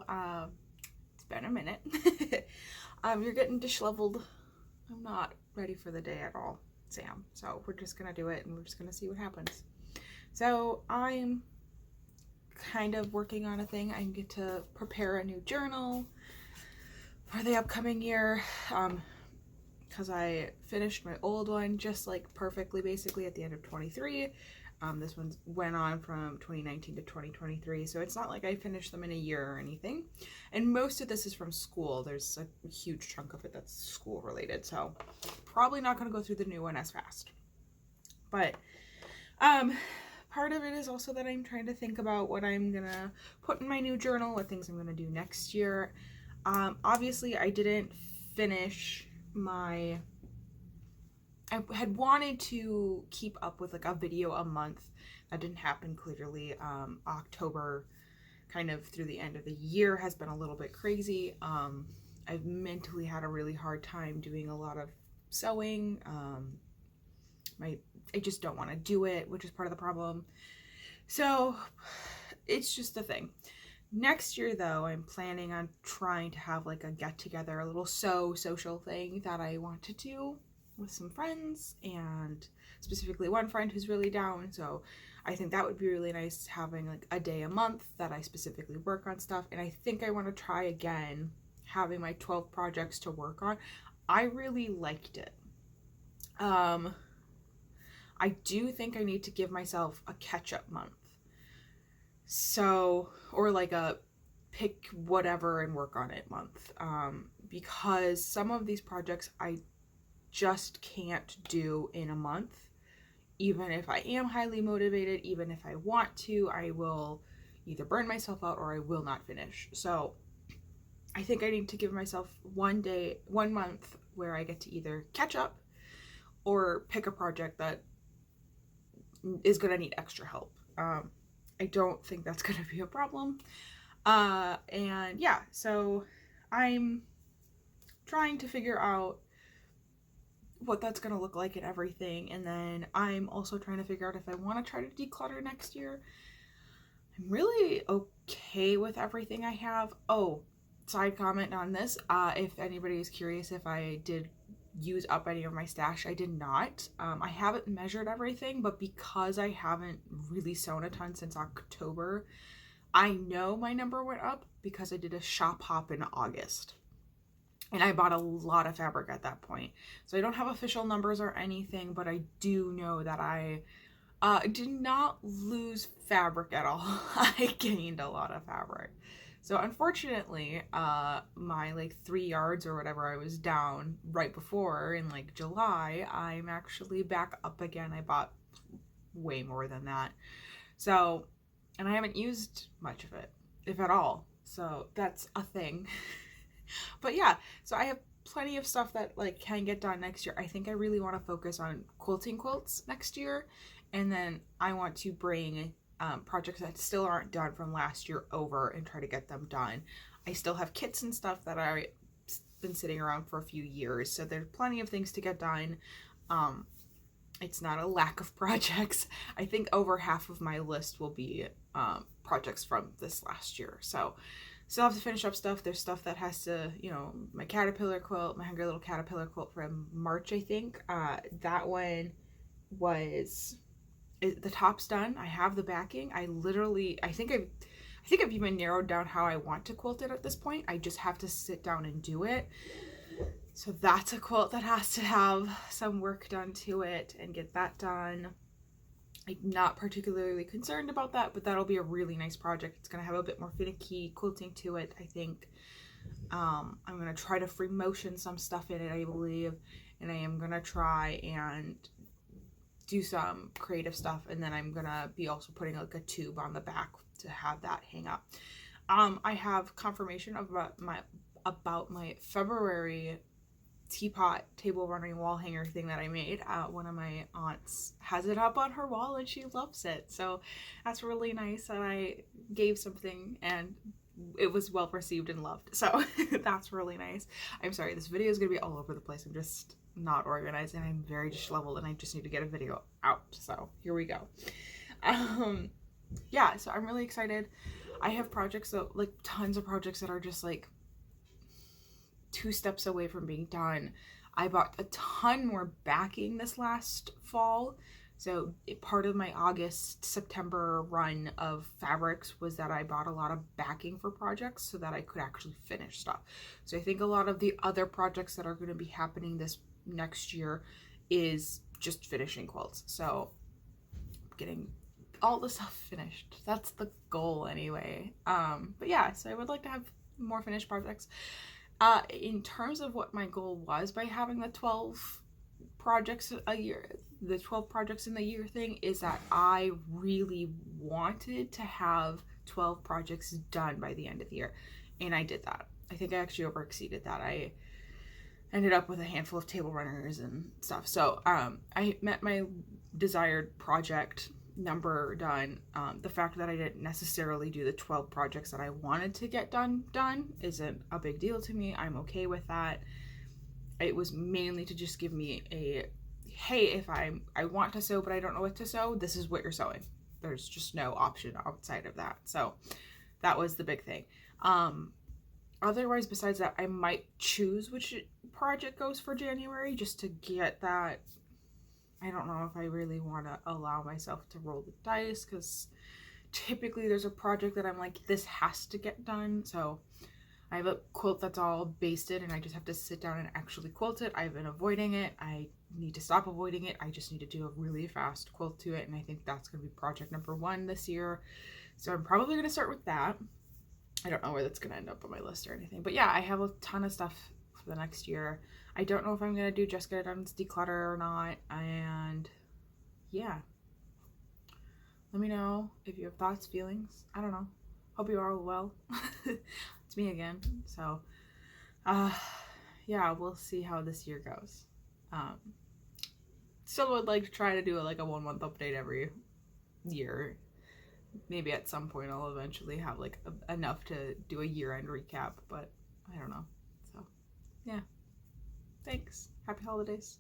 it's been a minute. You're getting disheveled. I'm not ready for the day at all, Sam. So we're just gonna do it and we're just gonna see what happens. So I'm kind of working on a thing. I get to prepare a new journal for the upcoming year. Because I finished my old one just like perfectly basically at the end of 23. This one went on from 2019 to 2023, so it's not like I finished them in a year or anything. And most of this is from school. There's a huge chunk of it that's school related, so probably not going to go through the new one as fast. But part of it is also that I'm trying to think about what I'm going to put in my new journal, what things I'm going to do next year. Obviously, I didn't finish I had wanted to keep up with like a video a month. That didn't happen clearly. October kind of through the end of the year has been a little bit crazy. I've mentally had a really hard time doing a lot of sewing. I just don't want to do it, which is part of the problem. So it's just a thing. Next year though, I'm planning on trying to have like a get together, a little social thing that I want to do with some friends, and specifically one friend who's really down. So I think that would be really nice, having like a day a month that I specifically work on stuff. And I think I want to try again having my 12 projects to work on. I really liked it. I do think I need to give myself a catch-up month. So, or like a pick whatever and work on it month. Because some of these projects I just can't do in a month. Even if I am highly motivated, even if I want to, I will either burn myself out or I will not finish. So I think I need to give myself one month where I get to either catch up or pick a project that is going to need extra help. I don't think that's going to be a problem. And yeah, so I'm trying to figure out what that's going to look like and everything. And then I'm also trying to figure out if I want to try to declutter next year. I'm really okay with everything I have. Oh, side comment on this. If anybody is curious if I did use up any of my stash, I did not. I haven't measured everything, but because I haven't really sewn a ton since October, I know my number went up because I did a shop hop in August. And I bought a lot of fabric at that point. So I don't have official numbers or anything, but I do know that I did not lose fabric at all. I gained a lot of fabric. So unfortunately, my like 3 yards or whatever I was down right before in like July, I'm actually back up again. I bought way more than that. So, and I haven't used much of it, if at all. So that's a thing. But yeah, so I have plenty of stuff that like can get done next year. I think I really want to focus on quilting quilts next year, and then I want to bring projects that still aren't done from last year over and try to get them done. I still have kits and stuff that I've been sitting around for a few years, so there's plenty of things to get done. It's not a lack of projects. I think over half of my list will be projects from this last year. So still have to finish up stuff. There's stuff that has to, my caterpillar quilt, my Hungry Little Caterpillar quilt from March, I think. That one was, the top's done. I have the backing. I think I've even narrowed down how I want to quilt it at this point. I just have to sit down and do it. So that's a quilt that has to have some work done to it and get that done. I'm not particularly concerned about that, but that'll be a really nice project. It's going to have a bit more finicky quilting to it, I think. I'm going to try to free motion some stuff in it, I believe, and I am going to try and do some creative stuff, and then I'm going to be also putting like a tube on the back to have that hang up. I have confirmation about my February teapot table running wall hanger thing that I made. One of my aunts has it up on her wall and she loves it, so that's really nice that I gave something and it was well received and loved, so that's really nice. I'm sorry, this video is gonna be all over the place. I'm just not organized and I'm very disheveled and I just need to get a video out, so here we go. Yeah, so I'm really excited. I have projects that, like, tons of projects that are just like 2 steps away from being done. I bought a ton more backing this last fall. So part of my August, September run of fabrics was that I bought a lot of backing for projects so that I could actually finish stuff. So I think a lot of the other projects that are going to be happening this next year is just finishing quilts. So getting all the stuff finished. That's the goal anyway. But yeah, so I would like to have more finished projects. In terms of what my goal was by having the 12 projects a year, the 12 projects in the year thing, is that I really wanted to have 12 projects done by the end of the year. And I did that. I think I actually over exceeded that. I ended up with a handful of table runners and stuff. So I met my desired project number done. The fact that I didn't necessarily do the 12 projects that I wanted to get done isn't a big deal to me. I'm okay with that. It was mainly to just give me a, hey, if I want to sew but I don't know what to sew, this is what you're sewing. There's just no option outside of that. So that was the big thing. Otherwise, besides that, I might choose which project goes for January just to get that. I don't know if I really want to allow myself to roll the dice, because typically there's a project that I'm like, this has to get done. So I have a quilt that's all basted and I just have to sit down and actually quilt it. I've been avoiding it. I need to stop avoiding it. I just need to do a really fast quilt to it, and I think that's going to be project number 1 this year. So I'm probably going to start with that. I don't know where that's going to end up on my list or anything. But yeah, I have a ton of stuff for the next year. I don't know if I'm going to do Just Get It Done's declutter or not. And yeah. Let me know if you have thoughts, feelings. I don't know. Hope you are all well. It's me again. So, yeah, we'll see how this year goes. Still would like to try to do like a 1 month update every year. Maybe at some point I'll eventually have like enough to do a year-end recap, but I don't know. So, yeah. Thanks. Happy holidays.